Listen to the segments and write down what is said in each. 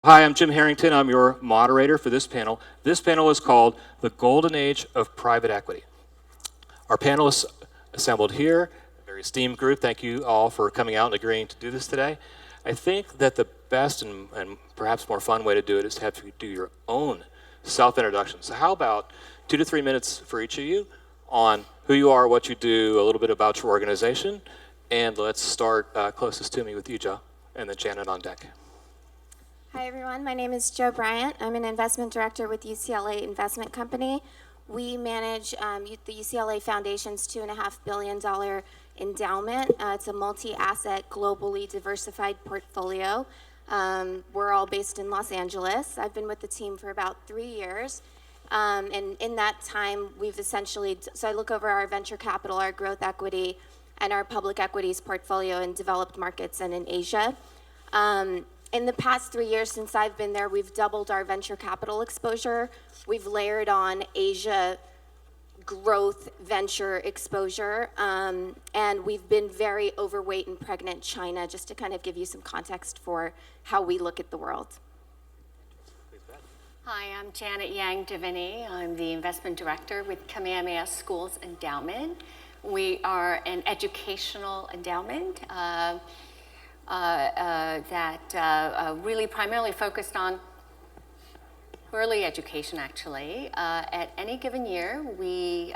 Hi, I'm Jim Herrington. I'm your moderator for this panel. This panel is called The Golden Age of Private Equity. Our panelists assembled here, a very esteemed group. Thank you all for coming out and agreeing to do this today. I think that the best and perhaps more fun way to do it is to have you do your own self-introduction. So how about 2 to 3 minutes for each of you on who you are, what you do, a little bit about your organization, and let's start closest to me with you, Joe, and then Janet on deck. Hi everyone, my name is Joe Bryant. I'm an investment director with UCLA Investment Company. We manage the UCLA Foundation's $2.5 billion endowment. It's a multi-asset, globally diversified portfolio. We're all based in Los Angeles. I've been with the team for about 3 years. And in that time, we've essentially, so I look over our venture capital, our growth equity, and our public equities portfolio in developed markets and in Asia. In the past 3 years since I've been there, we've doubled our venture capital exposure. We've layered on Asia growth venture exposure, and we've been very overweight in pregnant China, just to kind of give you some context for how we look at the world. Hi, I'm Janet Yang Devinney. I'm the investment director with Kamehameha Schools Endowment. We are an educational endowment that really primarily focused on early education, actually. At any given year, we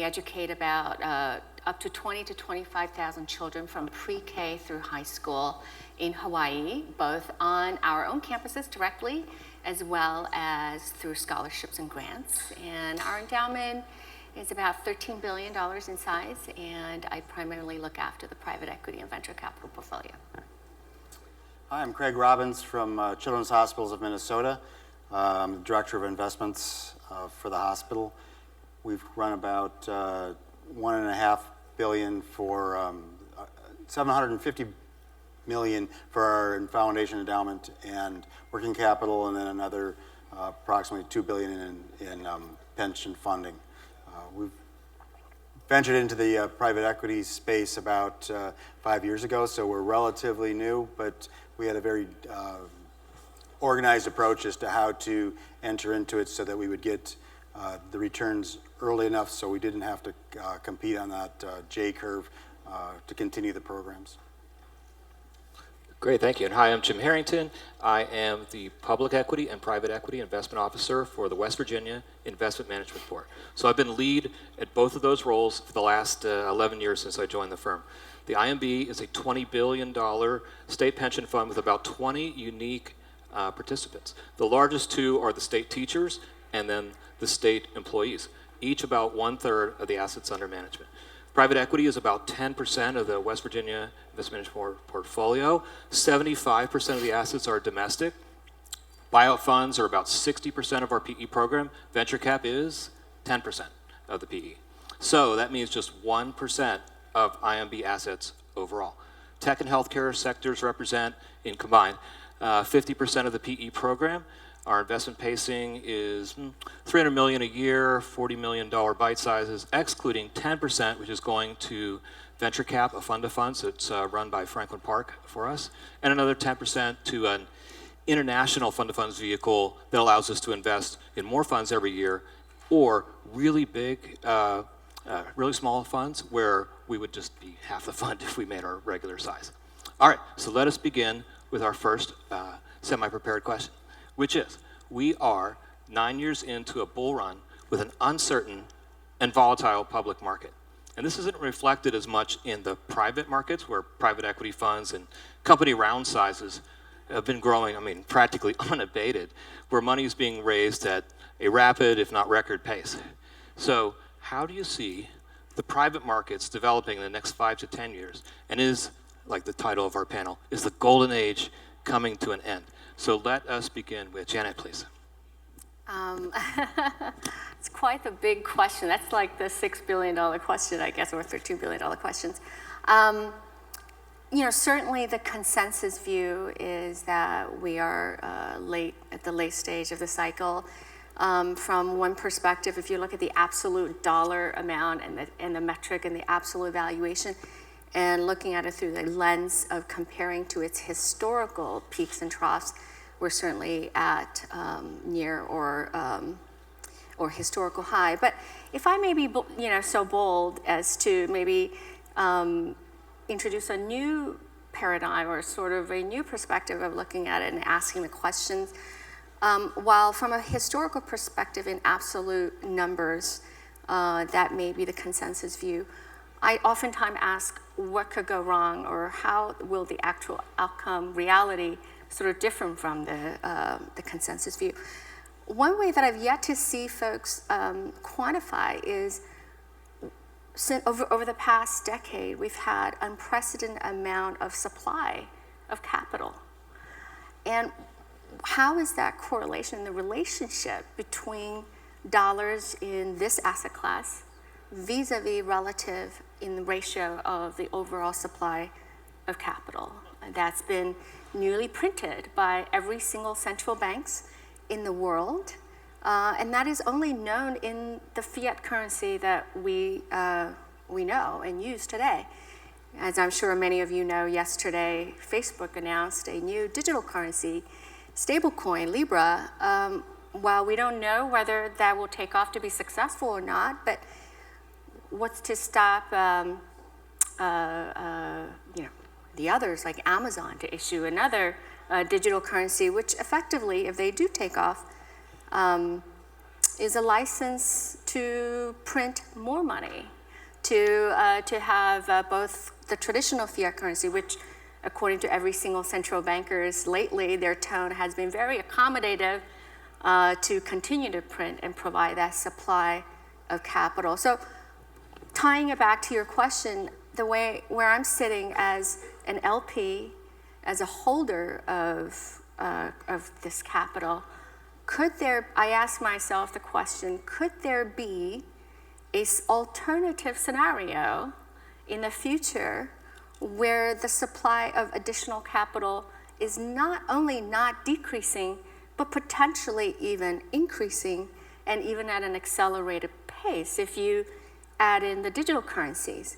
educate about up to 20 to 25,000 children from pre-K through high school in Hawaii, both on our own campuses directly, as well as through scholarships and grants. And our endowment is about $13 billion in size, and I primarily look after the private equity and venture capital portfolio. Hi, I'm Craig Robbins from Children's Hospitals of Minnesota. I'm the Director of Investments for the hospital. We've run about $1.5 billion for $750 million for our foundation endowment and working capital, and then another approximately $2 billion in pension funding. We've ventured into the private equity space about 5 years ago, so we're relatively new, but we had a very organized approach as to how to enter into it so that we would get the returns early enough so we didn't have to compete on that J curve to continue the programs. Great, thank you. And hi, I'm Jim Herrington. I am the Public Equity and Private Equity Investment Officer for the West Virginia Investment Management Board. So I've been lead at both of those roles for the last 11 years since I joined the firm. The IMB is a $20 billion state pension fund with about 20 unique participants. The largest two are the state teachers and then the state employees, each about 1/3 of the assets under management. Private equity is about 10% of the West Virginia investment management portfolio. 75% of the assets are domestic. Buyout funds are about 60% of our PE program. Venture cap is 10% of the PE. So that means just 1% of IMB assets overall. Tech and healthcare sectors represent, in combined, 50% of the PE program. Our investment pacing is $300 million a year, $40 million bite sizes, excluding 10%, which is going to venture cap, a fund of funds that's run by Franklin Park for us, and another 10% to an international fund of funds vehicle that allows us to invest in more funds every year, or really big, really small funds where we would just be half the fund if we made our regular size. All right, so let us begin with our first semi-prepared question, which is, we are 9 years into a bull run with an uncertain and volatile public market. And this isn't reflected as much in the private markets, where private equity funds and company round sizes have been growing, practically unabated, where money is being raised at a rapid, if not record pace. So how do you see the private markets developing in the next 5 to 10 years? And is, like the title of our panel, is the golden age coming to an end? So let us begin with Janet, please. It's quite a big question. That's like the $6 billion question, I guess, or $13 billion questions. Certainly the consensus view is that we are at the late stage of the cycle. From one perspective, if you look at the absolute dollar amount and the metric and the absolute valuation, and looking at it through the lens of comparing to its historical peaks and troughs, we're certainly at near or historical high. But if I may be, so bold as to maybe introduce a new paradigm or sort of a new perspective of looking at it and asking the questions, while from a historical perspective in absolute numbers, that may be the consensus view, I oftentimes ask what could go wrong or how will the actual outcome, reality, sort of differ from the consensus view. One way that I've yet to see folks quantify is over the past decade, we've had unprecedented amount of supply of capital. And how is that correlation, the relationship between dollars in this asset class vis-a-vis relative in the ratio of the overall supply of capital? That's been newly printed by every single central banks in the world. And that is only known in the fiat currency that we know and use today. As I'm sure many of you know, yesterday, Facebook announced a new digital currency, stablecoin, Libra. While we don't know whether that will take off to be successful or not, but what's to stop the others like Amazon to issue another digital currency, which effectively, if they do take off, is a license to print more money, to have both the traditional fiat currency, which according to every single central bankers lately, their tone has been very accommodative to continue to print and provide that supply of capital. So tying it back to your question, the way where I'm sitting as an LP, as a holder of this capital, I ask myself the question, could there be an alternative scenario in the future where the supply of additional capital is not only not decreasing, but potentially even increasing, and even at an accelerated pace if you add in the digital currencies?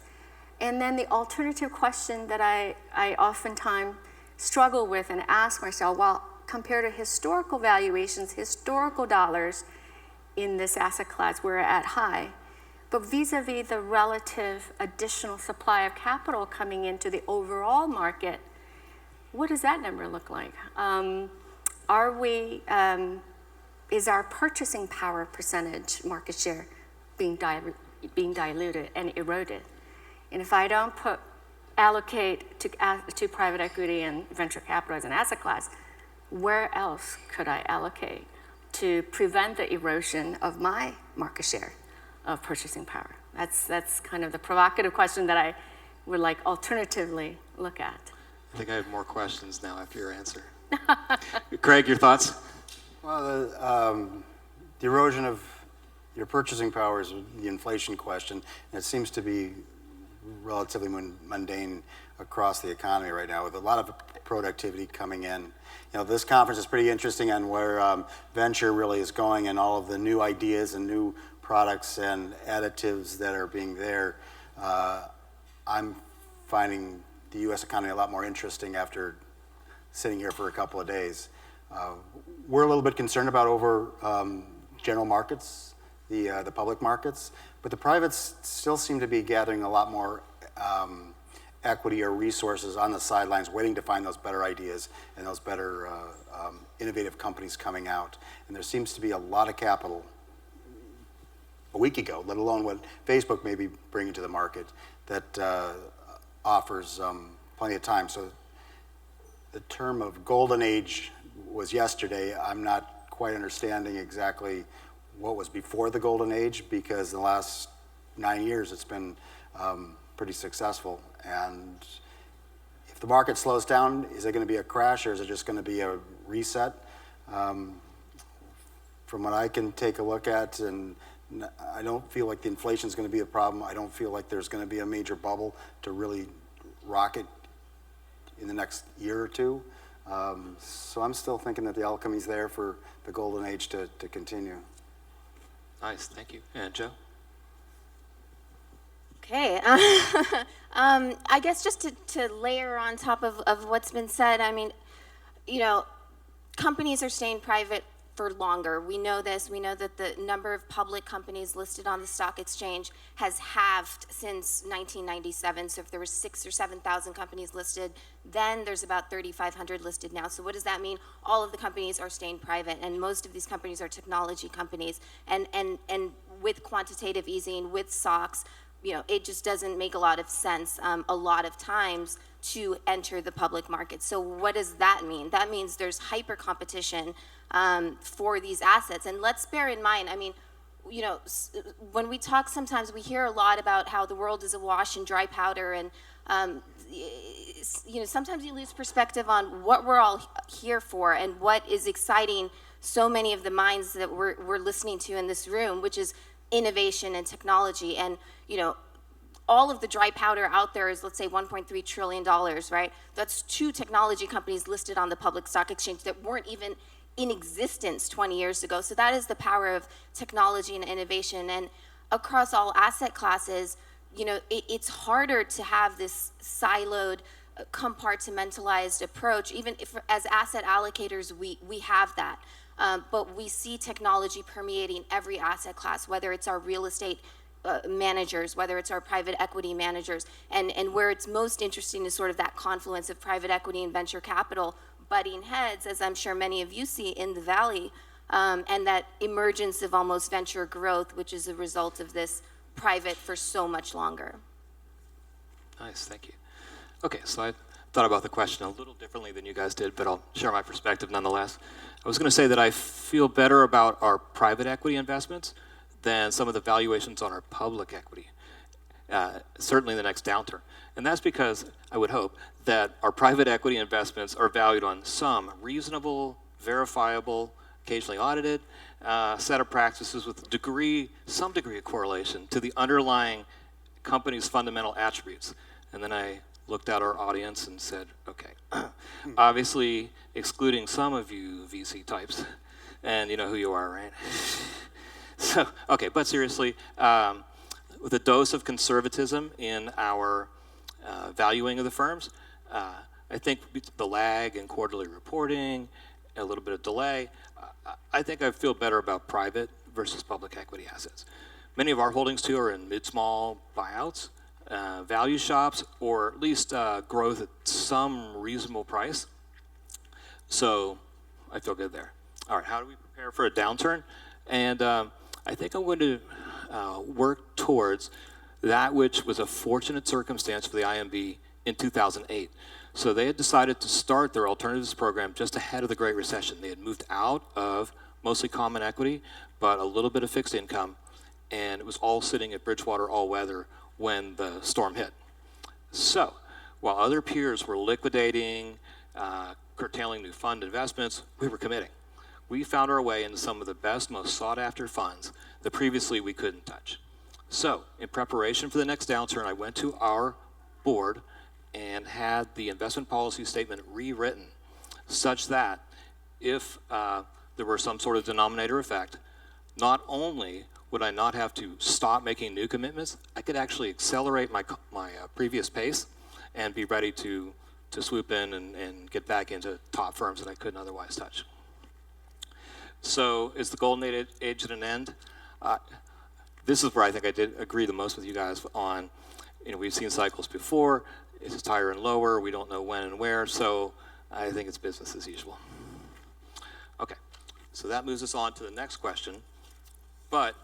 And then the alternative question that I oftentimes struggle with and ask myself, well, compared to historical valuations, historical dollars in this asset class, we're at high. But vis-a-vis the relative additional supply of capital coming into the overall market, what does that number look like? Is our purchasing power percentage market share being diluted and eroded? And if I don't allocate to private equity and venture capital as an asset class, where else could I allocate to prevent the erosion of my market share of purchasing power? That's kind of the provocative question that I would like alternatively look at. I think I have more questions now after your answer. Craig, your thoughts? Well, the erosion of your purchasing power is the inflation question, and it seems to be relatively mundane across the economy right now, with a lot of productivity coming in. You know, this conference is pretty interesting on where venture really is going, and all of the new ideas and new products and additives that are being there. I'm finding the U.S. economy a lot more interesting after sitting here for a couple of days. We're a little bit concerned about over general markets, the public markets, but the privates still seem to be gathering a lot more equity or resources on the sidelines, waiting to find those better ideas and those better innovative companies coming out. And there seems to be a lot of capital a week ago, let alone what Facebook may be bringing to the market, that offers plenty of time. So the term of golden age was yesterday. I'm not quite understanding exactly what was before the golden age, because in the last 9 years it's been pretty successful. And if the market slows down, is it going to be a crash, or is it just going to be a reset? From what I can take a look at, and I don't feel like the inflation is going to be a problem. I don't feel like there's going to be a major bubble to really rock it in the next year or two. So I'm still thinking that the alchemy's there for the golden age to continue. Nice, thank you. And Joe? Okay. I guess just to layer on top of what's been said, I mean, you know, companies are staying private for longer. We know this. We know that the number of public companies listed on the stock exchange has halved since 1997. So if there were 6,000 or 7,000 companies listed, then there's about 3,500 listed now. So what does that mean? All of the companies are staying private, and most of these companies are technology companies. And with quantitative easing, with SOX, you know, it just doesn't make a lot of sense a lot of times to enter the public market. So what does that mean? That means there's hyper competition for these assets. And let's bear in mind, I mean, you know, when we talk, sometimes we hear a lot about how the world is awash in dry powder, and you know, sometimes you lose perspective on what we're all here for and what is exciting so many of the minds that we're listening to in this room, which is innovation and technology. And you know, all of the dry powder out there is, let's say, $1.3 trillion, right? That's 2 technology companies listed on the public stock exchange that weren't even in existence 20 years ago. So that is the power of technology and innovation. And across all asset classes, you know, it's harder to have this siloed, compartmentalized approach. Even if as asset allocators, we have that. But we see technology permeating every asset class, whether it's our real estate managers, whether it's our private equity managers, and where it's most interesting is sort of that confluence of private equity and venture capital butting heads, as I'm sure many of you see in the Valley, and that emergence of almost venture growth, which is a result of this private for so much longer. Nice, thank you. Okay, so I thought about the question a little differently than you guys did, but I'll share my perspective nonetheless. I was going to say that I feel better about our private equity investments than some of the valuations on our public equity, certainly in the next downturn. And that's because I would hope that our private equity investments are valued on some reasonable, verifiable, occasionally audited set of practices with some degree of correlation to the underlying company's fundamental attributes. And then I looked at our audience and said, okay, obviously excluding some of you VC types, and you know who you are, right? So, okay, but seriously, with a dose of conservatism in our valuing of the firms, I think the lag in quarterly reporting, a little bit of delay, I think I feel better about private versus public equity assets. Many of our holdings, too, are in mid-small buyouts, value shops, or at least growth at some reasonable price. So I feel good there. All right, how do we prepare for a downturn? And I think I'm going to work towards that which was a fortunate circumstance for the IMB in 2008. So they had decided to start their alternatives program just ahead of the Great Recession. They had moved out of mostly common equity, but a little bit of fixed income, and it was all sitting at Bridgewater all-weather when the storm hit. So while other peers were liquidating, curtailing new fund investments, we were committing. We found our way into some of the best, most sought-after funds that previously we couldn't touch. So in preparation for the next downturn, I went to our board and had the investment policy statement rewritten such that if there were some sort of denominator effect, not only would I not have to stop making new commitments, I could actually accelerate my previous pace and be ready to swoop in and get back into top firms that I couldn't otherwise touch. So is the golden age at an end? This is where I think I did agree the most with you guys on, you know, we've seen cycles before, it's just higher and lower, we don't know when and where, so I think it's business as usual. Okay, so that moves us on to the next question, but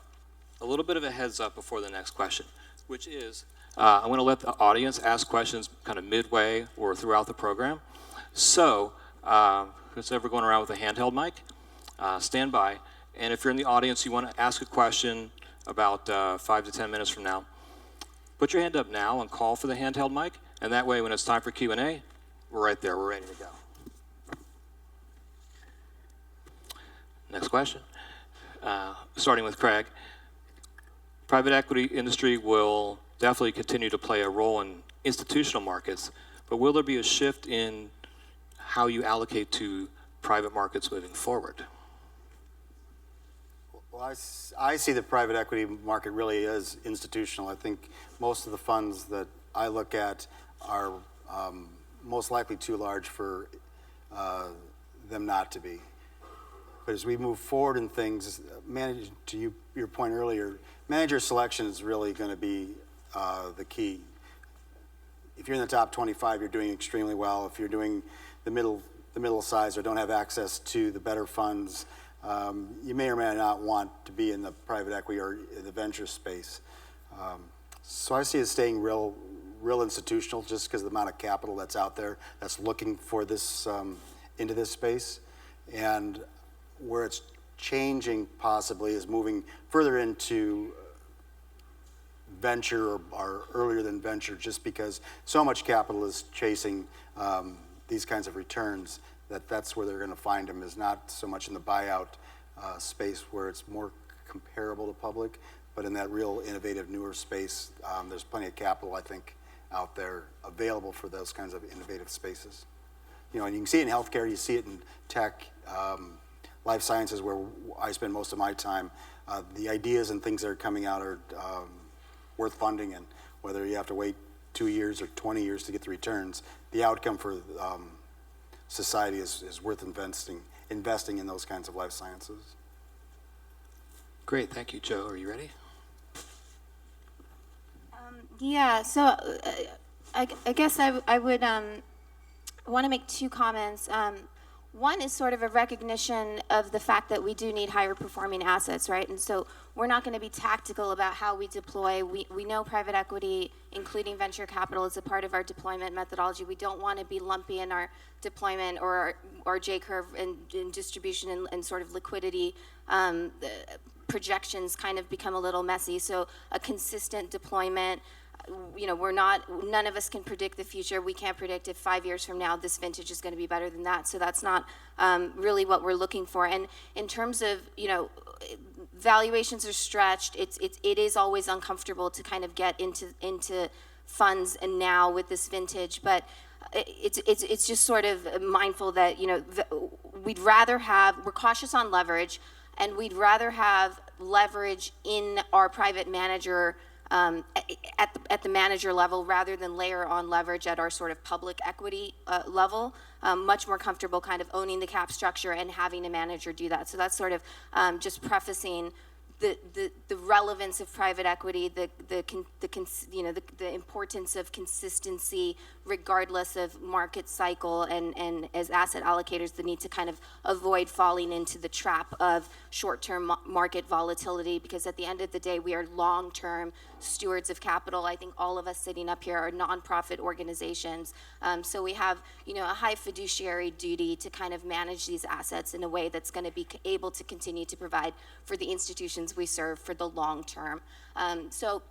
a little bit of a heads up before the next question, which is, I'm gonna let the audience ask questions kind of midway or throughout the program. So, who's ever going around with a handheld mic? Stand by, and if you're in the audience, you want to ask a question about 5 to 10 minutes from now, put your hand up now and call for the handheld mic, and that way when it's time for Q&A, we're right there, we're ready to go. Next question, starting with Craig. Private equity industry will definitely continue to play a role in institutional markets, but will there be a shift in how you allocate to private markets moving forward? Well, I see the private equity market really as institutional. I think most of the funds that I look at are most likely too large for them not to be. But as we move forward in things, your point earlier, manager selection is really going to be the key. If you're in the top 25, you're doing extremely well. If you're doing the middle size or don't have access to the better funds, you may or may not want to be in the private equity or in the venture space. So I see it staying real institutional just because of the amount of capital that's out there that's looking for this into this space. And where it's changing possibly is moving further into venture or earlier than venture, just because so much capital is chasing these kinds of returns that's where they're going to find them, is not so much in the buyout space where it's more comparable to public, but in that real innovative newer space, there's plenty of capital, I think, out there available for those kinds of innovative spaces. And you can see it in healthcare, you see it in tech, life sciences, where I spend most of my time. The ideas and things that are coming out are worth funding, and whether you have to wait 2 years or 20 years to get the returns, the outcome for society is worth investing in those kinds of life sciences. Great, thank you. Joe, are you ready? Yeah, so I guess I would want to make two comments. One is sort of a recognition of the fact that we do need higher performing assets, right? And so we're not going to be tactical about how we deploy. We know private equity, including venture capital, is a part of our deployment methodology. We don't want to be lumpy in our deployment or our J-curve and distribution and sort of liquidity. Projections kind of become a little messy. So a consistent deployment. None of us can predict the future. We can't predict if 5 years from now this vintage is going to be better than that. So that's not really what we're looking for. And in terms of, valuations are stretched. It is always uncomfortable to kind of get into funds and now with this vintage. But it's just sort of mindful that, we're cautious on leverage, and we'd rather have leverage in our private manager at the manager level rather than layer on leverage at our sort of public equity level. Much more comfortable kind of owning the cap structure and having a manager do that. So that's sort of just prefacing the relevance of private equity, the importance of consistency regardless of market cycle, and as asset allocators, the need to kind of avoid falling into the trap of short-term market volatility, because at the end of the day, we are long-term stewards of capital. I think all of us sitting up here are nonprofit organizations, so we have a high fiduciary duty to kind of manage these assets in a way that's going to be able to continue to provide for the institutions we serve for the long term. So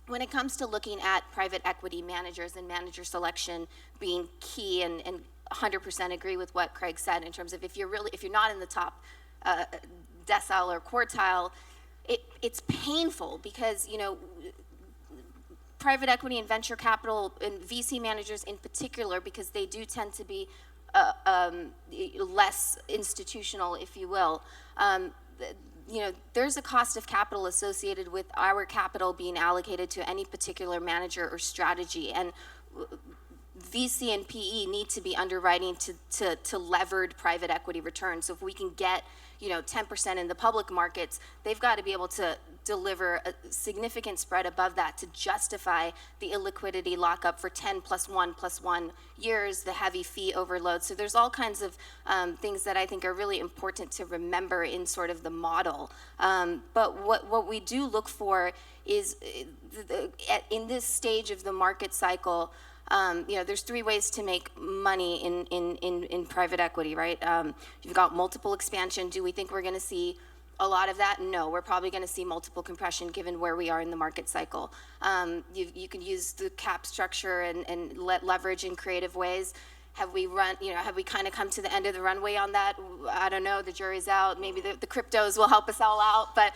when it comes to looking at private equity managers and manager selection being key, and 100% agree with what Craig said in terms of if you're not in the top decile or quartile, it's painful because private equity and venture capital and VC managers in particular, because they do tend to be less institutional, if you will. There's a cost of capital associated with our capital being allocated to any particular manager or strategy, and VC and PE need to be underwriting to levered private equity returns. So if we can get 10% in the public markets, they've got to be able to deliver a significant spread above that to justify the illiquidity lockup for 10 plus 1 years, the heavy fee overload. So there's all kinds of things that I think are really important to remember in sort of the model. But what we do look for is in this stage of the market cycle, there's three ways to make money in private equity, right? You've got multiple expansion. Do we think we're going to see a lot of that? No, we're probably going to see multiple compression given where we are in the market cycle. You can use the cap structure and leverage in creative ways. Have we kind of come to the end of the runway on that? I don't know, the jury's out. Maybe the cryptos will help us all out, but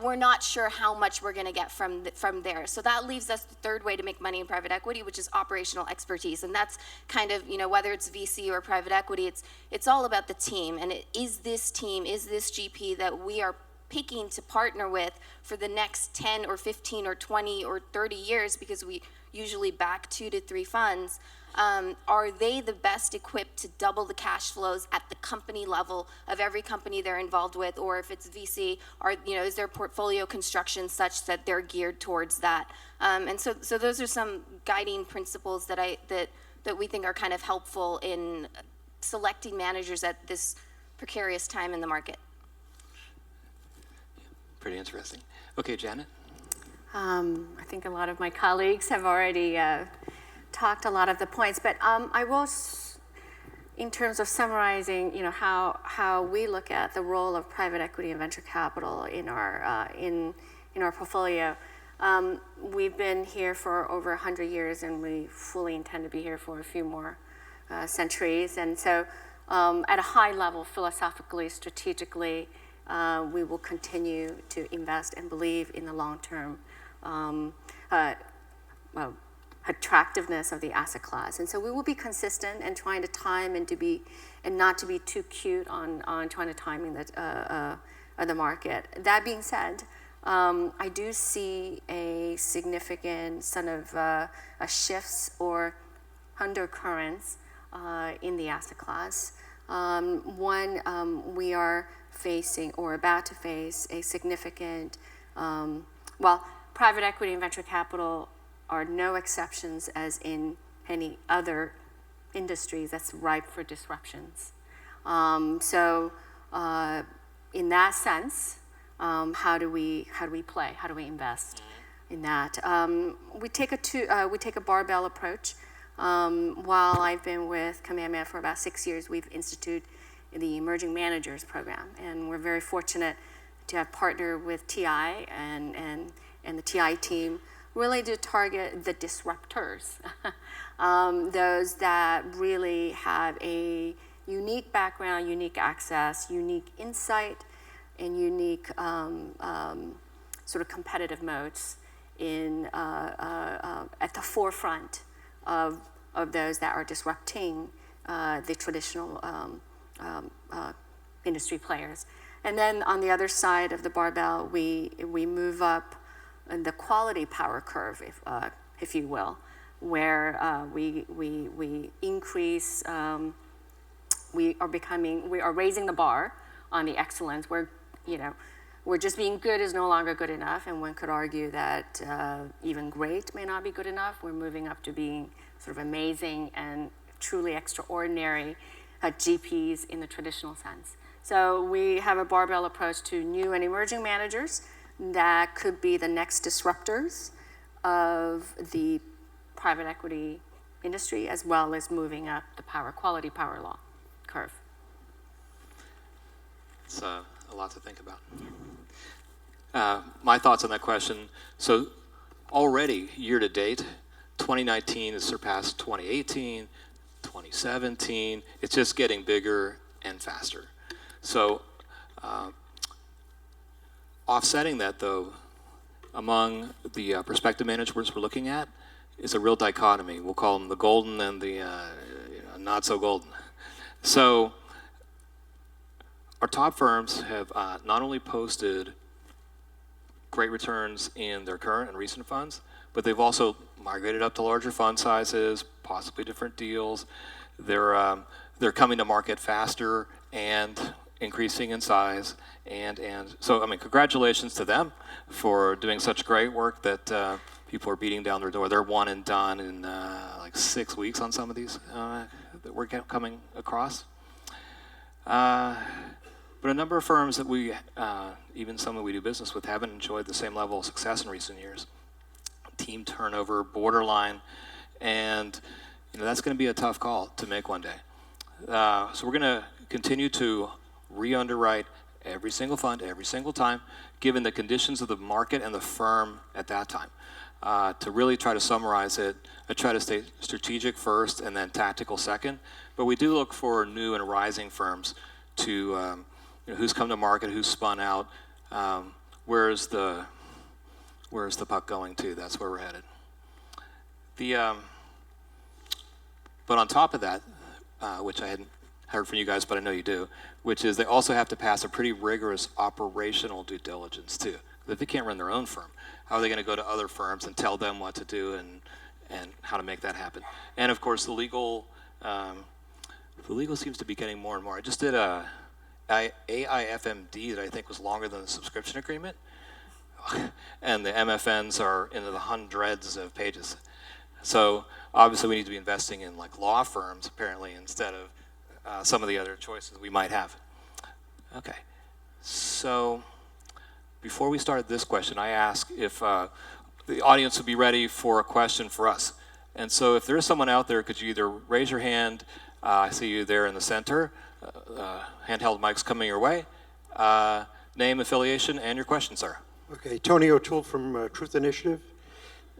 we're not sure how much we're going to get from there. So that leaves us the third way to make money in private equity, which is operational expertise. And that's kind of, whether it's VC or private equity, it's all about the team. And is this GP that we are picking to partner with for the next 10 or 15 or 20 or 30 years, because we usually back 2 to 3 funds, are they the best equipped to double the cash flows at the company level of every company they're involved with? Or if it's VC, is their portfolio construction such that they're geared towards that? And so those are some guiding principles that we think are kind of helpful in selecting managers at this precarious time in the market. Pretty interesting. Okay, Janet? I think a lot of my colleagues have already talked a lot of the points, but I will, in terms of summarizing, how we look at the role of private equity and venture capital in our portfolio. We've been here for over 100 years, and we fully intend to be here for a few more centuries. And so, at a high level, philosophically, strategically, we will continue to invest and believe in the long-term attractiveness of the asset class. And so we will be consistent and trying to time and not to be too cute on trying to timing the market. That being said, I do see a significant sort of shifts or undercurrents in the asset class. One, we are facing or about to face a significant, private equity and venture capital are no exceptions as in any other industries that's ripe for disruptions. So in that sense, how do we play? How do we invest in that? We take a barbell approach. While I've been with Kamehameha for about 6 years, we've instituted the Emerging Managers Program, and we're very fortunate to have partnered with TI and the TI team really to target the disruptors, those that really have a unique background, unique access, unique insight, and unique sort of competitive modes in at the forefront of those that are disrupting the traditional industry players. And then on the other side of the barbell, we move up in the quality power curve, if you will, where we increase. We are raising the bar on the excellence. We're just being good is no longer good enough, and one could argue that even great may not be good enough. We're moving up to being sort of amazing and truly extraordinary GPs in the traditional sense. So we have a barbell approach to new and emerging managers that could be the next disruptors of the private equity industry, as well as moving up the quality power law curve. It's a lot to think about. My thoughts on that question. So already year to date, 2019 has surpassed 2018, 2017. It's just getting bigger and faster. So offsetting that, though, among the prospective managers we're looking at is a real dichotomy. We'll call them the golden and the not so golden. So our top firms have not only posted great returns in their current and recent funds, but they've also migrated up to larger fund sizes, possibly different deals. They're coming to market faster and increasing in size, and so congratulations to them for doing such great work that people are beating down their door. They're one and done in like 6 weeks on some of these that we're coming across. But a number of firms that we, even some that we do business with, haven't enjoyed the same level of success in recent years. Team turnover, borderline, and that's going to be a tough call to make one day. So we're going to continue to re-underwrite every single fund, every single time, given the conditions of the market and the firm at that time. To really try to summarize it, I try to stay strategic first and then tactical second. But we do look for new and rising firms to who's come to market, who's spun out, where's the puck going to? That's where we're headed. But on top of that, which I heard from you guys, but I know you do, which is they also have to pass a pretty rigorous operational due diligence too. If they can't run their own firm, how are they going to go to other firms and tell them what to do and how to make that happen? And of course, the legal seems to be getting more and more. I just did a AIFMD that I think was longer than the subscription agreement, and the MFNs are into the hundreds of pages. So obviously we need to be investing in like law firms apparently instead of some of the other choices we might have. Okay, so before we start this question, I asked if the audience would be ready for a question for us. And so if there is someone out there, could you either raise your hand, I see you there in the center, handheld mics coming your way, name, affiliation, and your question, sir. Okay, Tony O'Toole from Truth Initiative.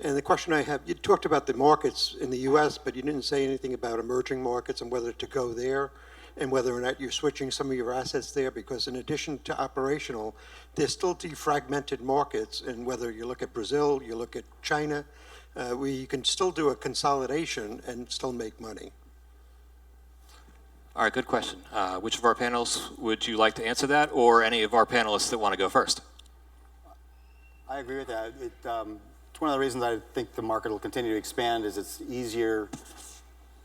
And the question I have, you talked about the markets in the U.S., but you didn't say anything about emerging markets and whether to go there and whether or not you're switching some of your assets there, because in addition to operational, there's still defragmented markets, and whether you look at Brazil, you look at China, where you can still do a consolidation and still make money. All right, good question. Which of our panelists would you like to answer that, or any of our panelists that want to go first? I agree with that. It's one of the reasons I think the market will continue to expand is it's easier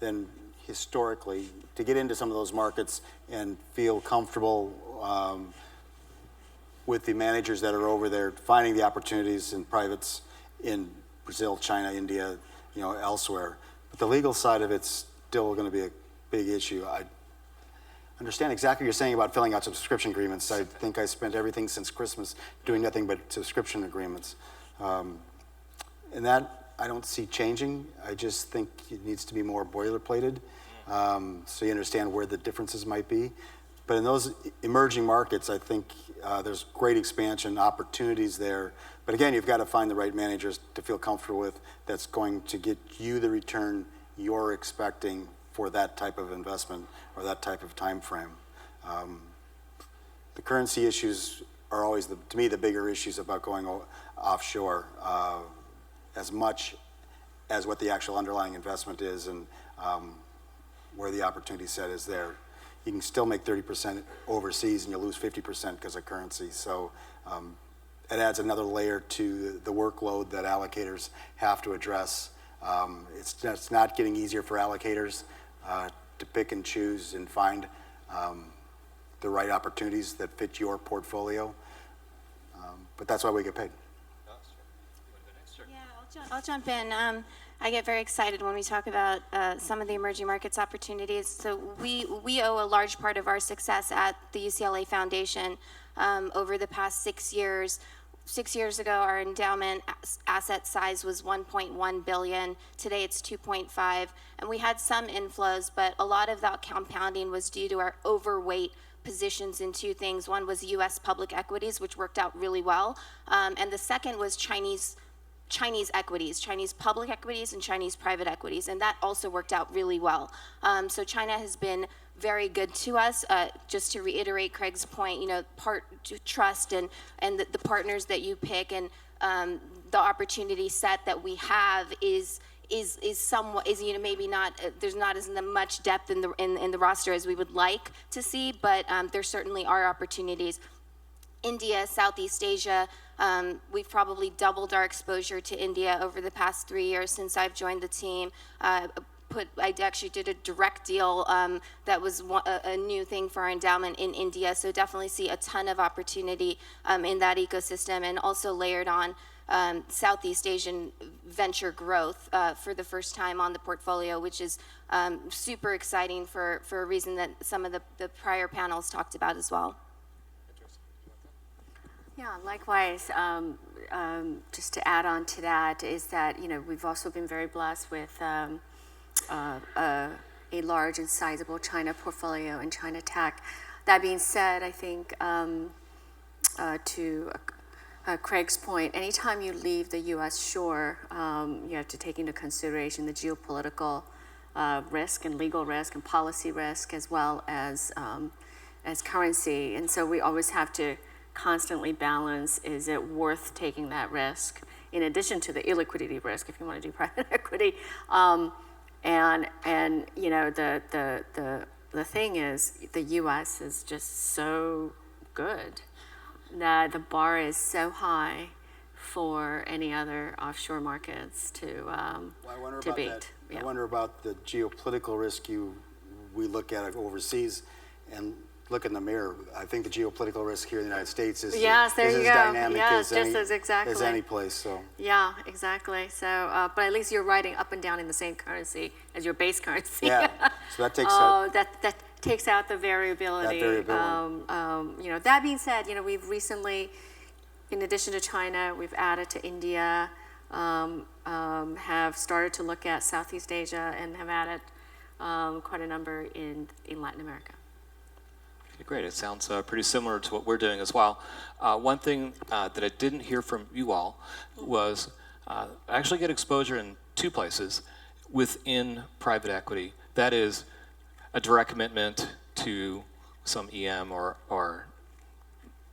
than historically to get into some of those markets and feel comfortable with the managers that are over there, finding the opportunities in privates in Brazil, China, India, elsewhere. But the legal side of it's still going to be a big issue. I understand exactly what you're saying about filling out subscription agreements. I think I spent everything since Christmas doing nothing but subscription agreements. And that I don't see changing. I just think it needs to be more boilerplated, so you understand where the differences might be. But in those emerging markets, I think there's great expansion opportunities there. But again, you've got to find the right managers to feel comfortable with that's going to get you the return you're expecting for that type of investment or that type of time frame. The currency issues are always, to me, the bigger issues about going offshore, as much as what the actual underlying investment is and where the opportunity set is there. You can still make 30% overseas and you lose 50% because of currency. So it adds another layer to the workload that allocators have to address. It's not getting easier for allocators to pick and choose and find the right opportunities that fit your portfolio. But that's why we get paid. Yeah, I'll jump in. I get very excited when we talk about some of the emerging markets opportunities. So we owe a large part of our success at the UCLA Foundation over the past 6 years. 6 years ago, our endowment asset size was 1.1 billion. Today, it's 2.5, and we had some inflows, but a lot of that compounding was due to our overweight positions in two things. One was U.S. public equities, which worked out really well, and the second was Chinese equities, Chinese public equities and Chinese private equities, and that also worked out really well. So China has been very good to us. Just to reiterate Craig's point, trust and the partners that you pick and the opportunity set that we have is somewhat maybe not there's not as much depth in the roster as we would like to see, but there certainly are opportunities. India, Southeast Asia, we've probably doubled our exposure to India over the past 3 years since I've joined the team. I actually did a direct deal that was a new thing for our endowment in India, so definitely see a ton of opportunity in that ecosystem, and also layered on Southeast Asian venture growth for the first time on the portfolio, which is super exciting for a reason that some of the prior panels talked about as well. Yeah, likewise, just to add on to that is that, we've also been very blessed with a large and sizable China portfolio and China tech. That being said, I think to Craig's point, anytime you leave the U.S. shore, you have to take into consideration the geopolitical risk and legal risk and policy risk, as well as currency. And so we always have to constantly balance, is it worth taking that risk, in addition to the illiquidity risk if you want to do private equity, and the the thing is, the U.S. is just so good that the bar is so high for any other offshore markets to Well, I wonder to about beat. that. Yeah. I wonder about the geopolitical risk we look at overseas and look in the mirror. I think the geopolitical risk here in the United States is, Yes, there is you as go. dynamic Yes, as, just as exactly. any place. So Yeah, exactly. So, but at least you're writing up and down in the same currency as your base currency. yeah, so that takes That takes out the variability. That variability. That being said, we've recently, in addition to China, we've added to India, have started to look at Southeast Asia, and have added quite a number in Latin America. Okay, great. It sounds pretty similar to what we're doing as well. One thing that I didn't hear from you all was I actually get exposure in two places within private equity. That is a direct commitment to some EM or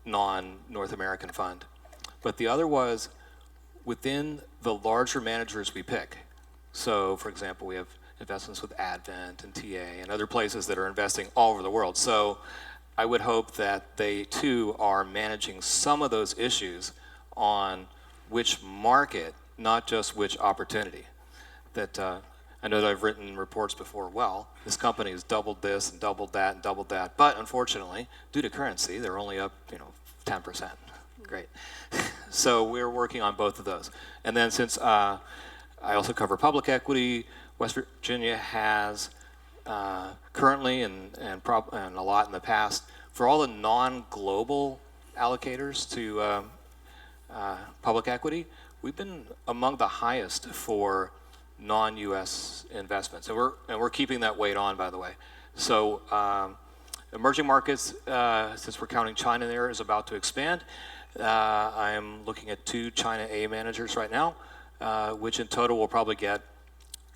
non-North American fund. But the other was within the larger managers we pick. So, for example, we have investments with Advent and TA and other places that are investing all over the world. So I would hope that they too are managing some of those issues on which market, not just which opportunity. That I know that I've written reports before, well, this company has doubled this and doubled that and doubled that, but unfortunately, due to currency, they're only up 10%. Great. So we're working on both of those. And then since I also cover public equity, West Virginia has currently and a lot in the past, for all the non-global allocators to public equity, we've been among the highest for non-U.S. investments, and we're keeping that weight on, by the way. So emerging markets, since we're counting China there, is about to expand. I am looking at 2 China A managers right now, which in total will probably get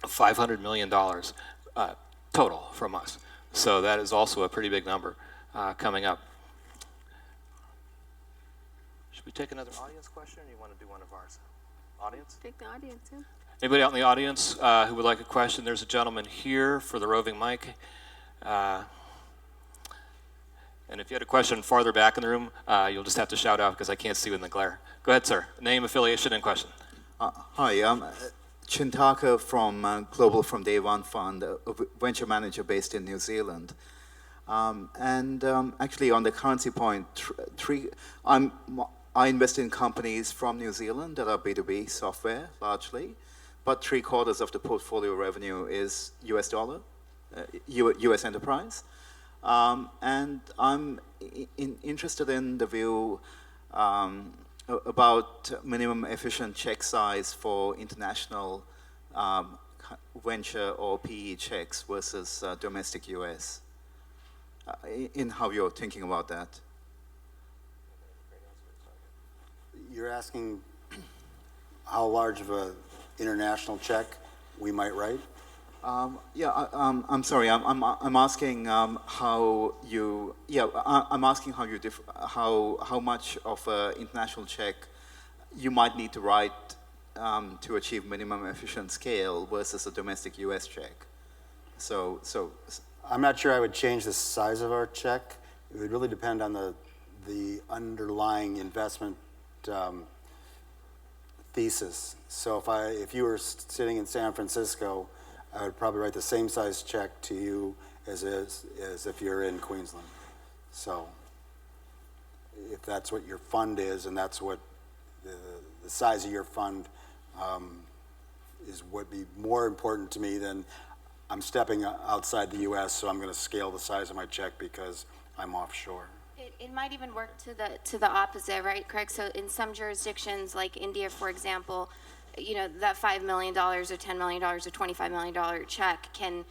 $500 million total from us. So that is also a pretty big number coming up. Should we take another audience question, or do you want to do one of ours? Audience? Take the audience in. Anybody out in the audience who would like a question? There's a gentleman here for the roving mic. And if you had a question farther back in the room, you'll just have to shout out because I can't see you in the glare. Go ahead, sir. Name, affiliation, and question. Hi, I'm Chintaka from Global from Day One Fund, a venture manager based in New Zealand. Actually, on the currency point, I invest in companies from New Zealand that are B2B software, largely, but 3/4 of the portfolio revenue is US dollar, US enterprise. And I'm interested in the view about minimum efficient check size for international venture or PE checks versus domestic US, in how you're thinking about that. You're asking how large of a international check we might write? I'm sorry. I'm asking how you. Yeah, I'm asking how you how much of an international check you might need to write to achieve minimum efficient scale versus a domestic U.S. check. So I'm not sure I would change the size of our check. It would really depend on the underlying investment thesis. So if you were sitting in San Francisco, I would probably write the same size check to you as if you're in Queensland. So if that's what your fund is, and that's what the size of your fund is, would be more important to me than I'm stepping outside the U.S., so I'm going to scale the size of my check because I'm offshore. It might even work to the opposite, right, Craig? So in some jurisdictions, like India, for example, that $5 million or $10 million or $25 million check can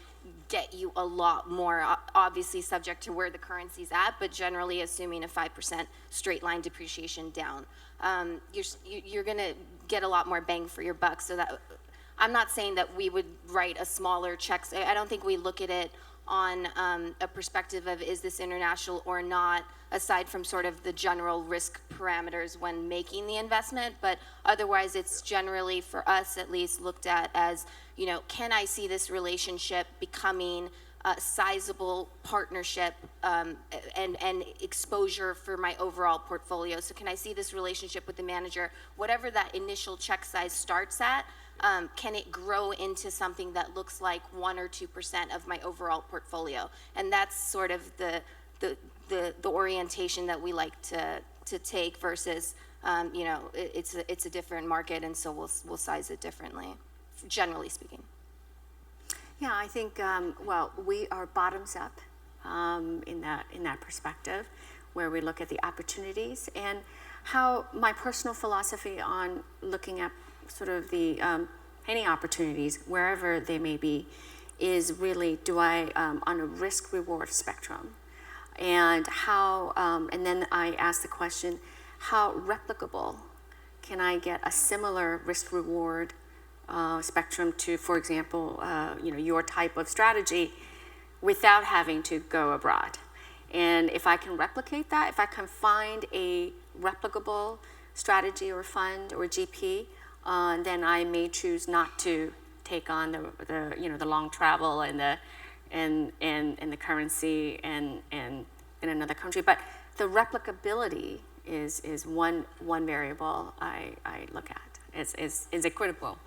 get you a lot more, obviously subject to where the currency's at, but generally assuming a 5% straight line depreciation down. You're going to get a lot more bang for your buck. So that I'm not saying that we would write a smaller check. I don't think we look at it on a perspective of is this international or not, aside from sort of the general risk parameters when making the investment. But otherwise, it's generally, for us at least, looked at as, can I see this relationship becoming sizable partnership and exposure for my overall portfolio. So can I see this relationship with the manager, whatever that initial check size starts at, can it grow into something that looks like 1 or 2% of my overall portfolio? And that's sort of the orientation that we like to take versus, you know, it's a different market, and so we'll size it differently, generally speaking. Yeah, I think, well, we are bottoms up in that perspective, where we look at the opportunities and how my personal philosophy on looking at sort of the any opportunities, wherever they may be, is really, do I, on a risk-reward spectrum, and how, and then I ask the question, how replicable can I get a similar risk-reward spectrum to, for example, you know, your type of strategy without having to go abroad. And if I can replicate that, if I can find a replicable strategy or fund or GP, then I may choose not to take on the you know, the long travel and the currency and in another country. But the replicability is one variable I look at. Is a critical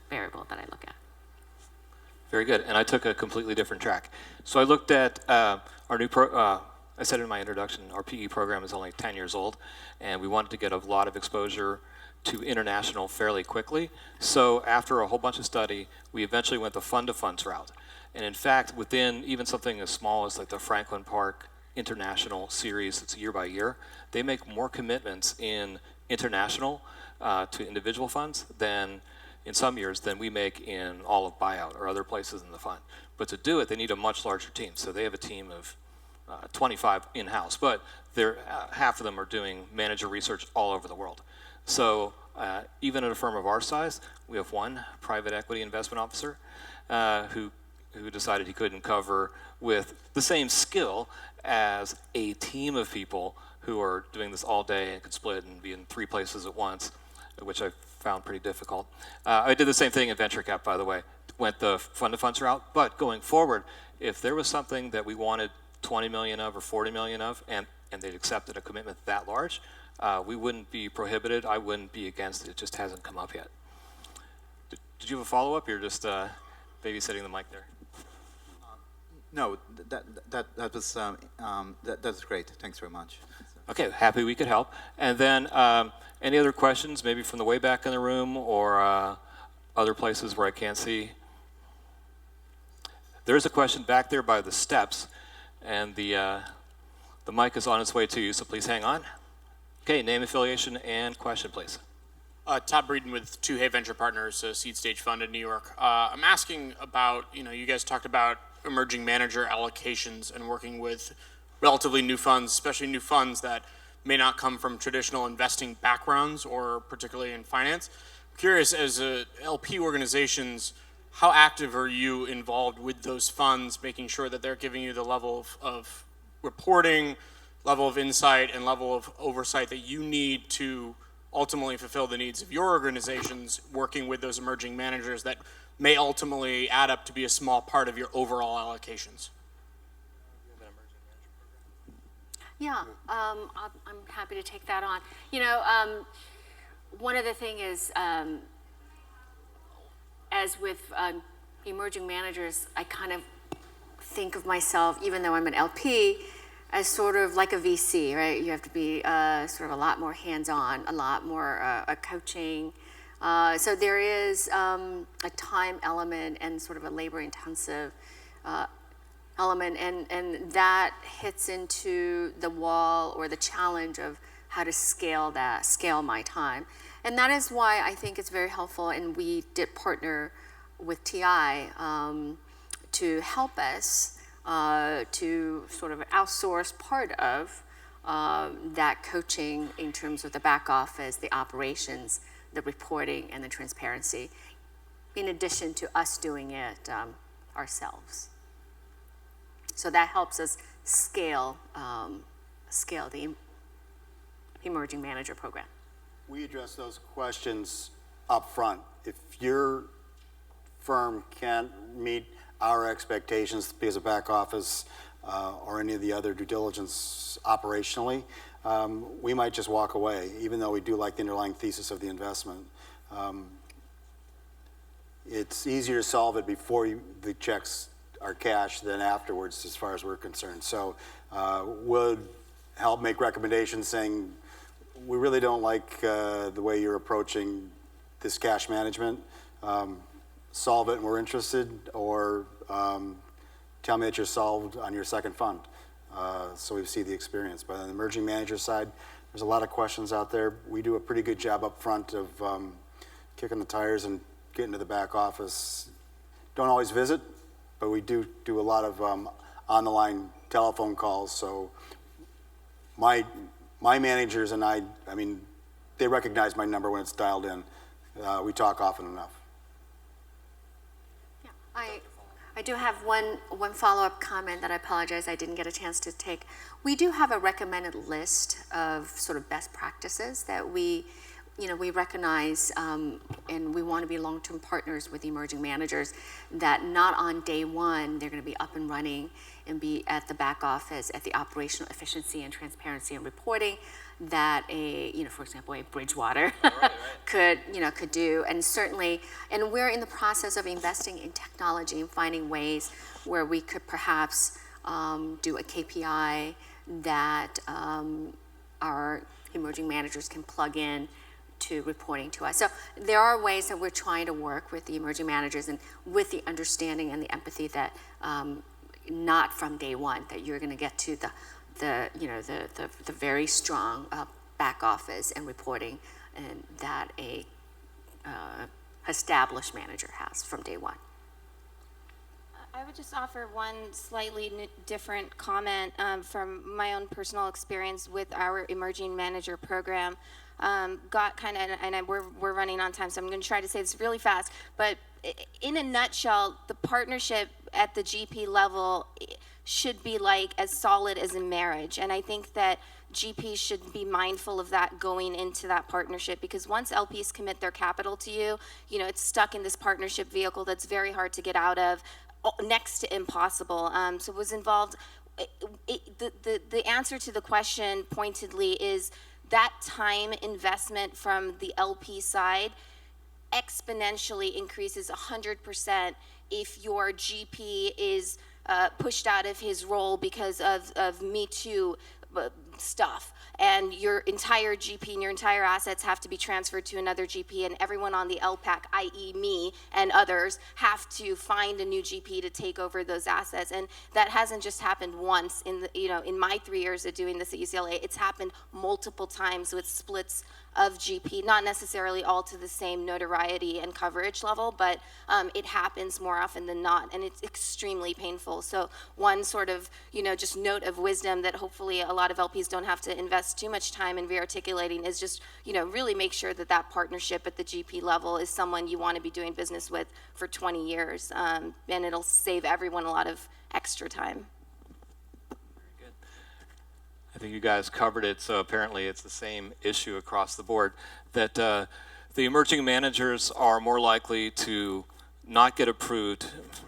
variable that I look at. Very good. And I took a completely different track. So I looked at our new I said in my introduction, our PE program is only 10 years old, and we wanted to get a lot of exposure to international fairly quickly. So after a whole bunch of study, we eventually went the fund-to-funds route. And in fact, within even something as small as like the Franklin Park International Series, it's year by year, they make more commitments in international to individual funds than in some years than we make in all of buyout or other places in the fund. But to do it, they need a much larger team. So they have a team of 25 in-house, but they're, half of them are doing manager research all over the world. So even at a firm of our size, we have one private equity investment officer who decided he couldn't cover with the same skill as a team of people who are doing this all day and could split and be in 3 places at once, which I found pretty difficult. I did the same thing in venture cap, by the way, went the fund-to-funds route, but going forward, if there was something that we wanted 20 million of or 40 million of, and they'd accepted a commitment that large, we wouldn't be prohibited. I wouldn't be against it. It just hasn't come up yet. Did you have a follow-up? You're just babysitting the mic there. No, that's great. Thanks very much. Okay, happy we could help. And then any other questions, maybe from the way back in the room or other places where I can't see? There's a question back there by the steps, and the mic is on its way to you, so please hang on. Okay, name, affiliation, and question, please. Todd Breeden with 2Hay Venture Partners, a seed stage fund in New York. I'm asking about, you guys talked about emerging manager allocations and working with relatively new funds, especially new funds that may not come from traditional investing backgrounds or particularly in finance. I'm curious, as LP organizations, how active are you involved with those funds, making sure that they're giving you the level of reporting, level of insight, and level of oversight that you need to ultimately fulfill the needs of your organizations, working with those emerging managers that may ultimately add up to be a small part of your overall allocations? Yeah, I'm happy to take that on. One of the things is, as with emerging managers, I kind of think of myself, even though I'm an LP, as sort of like a VC, right? You have to be sort of a lot more hands-on, a lot more coaching. So there is a time element and sort of a labor-intensive element, and that hits into the wall or the challenge of how to scale my time. And that is why I think it's very helpful, and we did partner with TI to help us to sort of outsource part of that coaching in terms of the back office, the operations, the reporting, and the transparency, in addition to us doing it ourselves. So that helps us scale the emerging manager program. We address those questions up front. If your firm can't meet our expectations to be as a back office or any of the other due diligence operationally, we might just walk away, even though we do like the underlying thesis of the investment. It's easier to solve it before the checks are cashed than afterwards, as far as we're concerned. So would help make recommendations saying, we really don't like the way you're approaching this cash management. Solve it and we're interested, or tell me that you're solved on your second fund. So we see the experience. But on the emerging manager side, there's a lot of questions out there. We do a pretty good job up front of kicking the tires and getting to the back office. Don't always visit, but we do a lot of on-the-line telephone calls. So my managers and I mean, they recognize my number when it's dialed in. We talk often enough. I do have one follow-up comment that I apologize I didn't get a chance to take. We do have a recommended list of sort of best practices that we recognize, and we want to be long-term partners with emerging managers, that not on day one they're going to be up and running and be at the back office at the operational efficiency and transparency and reporting that for example, a Bridgewater could do. And certainly, and we're in the process of investing in technology and finding ways where we could perhaps do a KPI that our emerging managers can plug in to reporting to us. So there are ways that we're trying to work with the emerging managers, and with the understanding and the empathy that not from day one that you're going to get to the very strong back office and reporting and that a established manager has from day one. I would just offer one slightly different comment from my own personal experience with our emerging manager program. Got kind of, and we're running on time, so I'm going to try to say this really fast. But in a nutshell, the partnership at the GP level should be like as solid as a marriage, and I think that GPs should be mindful of that going into that partnership, because once LPs commit their capital to you, it's stuck in this partnership vehicle that's very hard to get out of, next to impossible. So was involved. The answer to the question pointedly is that time investment from the LP side exponentially increases 100% if your GP is pushed out of his role because of Me Too stuff, and your entire GP and your entire assets have to be transferred to another GP, and everyone on the LPAC, i.e. me and others, have to find a new GP to take over those assets. And that hasn't just happened once in my 3 years of doing this at UCLA. It's happened multiple times with splits of GP, not necessarily all to the same notoriety and coverage level, but it happens more often than not, and it's extremely painful. So one sort of, just note of wisdom that hopefully a lot of LPs don't have to invest too much time in re-articulating is just, really make sure that that partnership at the GP level is someone you want to be doing business with for 20 years, and it'll save everyone a lot of extra time. I think you guys covered it, so apparently it's the same issue across the board, that the emerging managers are more likely to not get approved,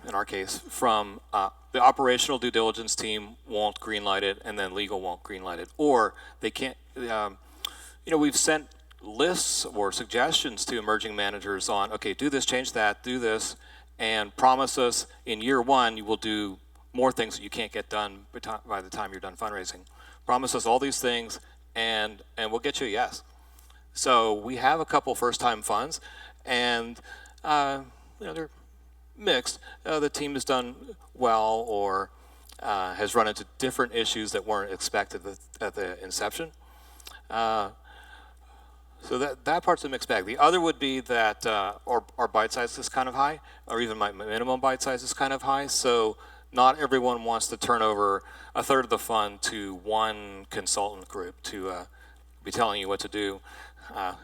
in our case, from the operational due diligence team won't greenlight it, and then legal won't greenlight it. Or they can't, we've sent lists or suggestions to emerging managers on, okay, do this, change that, do this, and promise us in year one you will do more things that you can't get done by the time you're done fundraising. Promise us all these things, and we'll get you a yes. So we have a couple first-time funds, and they're mixed. The team has done well, or has run into different issues that weren't expected at the inception. So that part's a mixed bag. The other would be that our bite size is kind of high, or even my minimum bite size is kind of high. So not everyone wants to turn over a third of the fund to one consultant group to be telling you what to do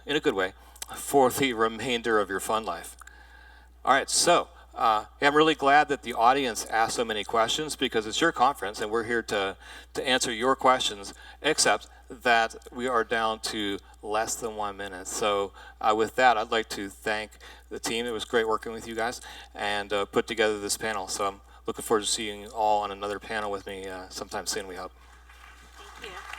in a good way for the remainder of your fund life. All right, so I'm really glad that the audience asked so many questions because it's your conference and we're here to answer your questions, except that we are down to less than 1 minute. So with that, I'd like to thank the team. It was great working with you guys and put together this panel. So I'm looking forward to seeing you all on another panel with me sometime soon, we hope. Thank you.